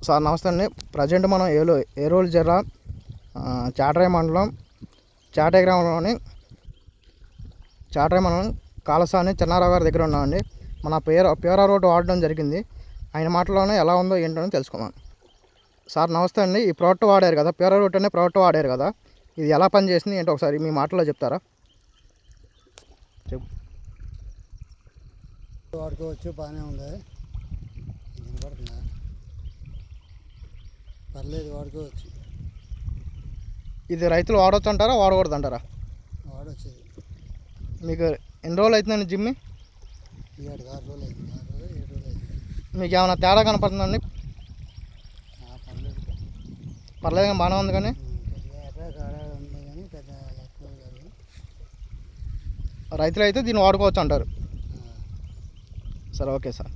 Sir నమస్తే అండి. Present మనం ఏలూరు జిల్లా చాటరాయి మండలం చాటరాయి గ్రామంలోని చాటరాయి మండలం కాలసాని చిన్నారావు గారి దగ్గర ఉన్నామండి. మన పేరా రోడ్డు వాడడం జరిగింది. ఆయన మాటలోనే ఎలా ఉందో ఏంటో తెలుసుకున్నాం. సార్ నమస్తే అండి. ఈ ప్రోడక్ట్ వాడారు కదా, పేరా రోడ్ అనే ప్రోడక్ట్ వాడారు కదా, ఇది ఎలా పనిచేసింది ఏంటో ఒకసారి మీ మాటలో చెప్తారా? వాడుకోవచ్చు, బాగానే ఉంది. వినపడుతుందా? పర్లేదు, వాడుకోవచ్చు. ఇది రైతులు వాడవచ్చు అంటారా, వాడకూడదు అంటారా? వాడవచ్చు. మీకు ఎన్ని రోజులు అవుతుందండి జిమ్మి? 6 రోజులు అయింది. 6 రోజులు 7 రోజులు అయింది. మీకు ఏమైనా తేడా కనపడుతుందండి? పర్లేదు కానీ బాగానే ఉంది. కానీ కొద్దిగా కాడ ఉంది, కానీ పెద్ద ఎక్కువ కాదు. రైతులు అయితే దీన్ని వాడుకోవచ్చు అంటారు. సరే, ఓకే సార్.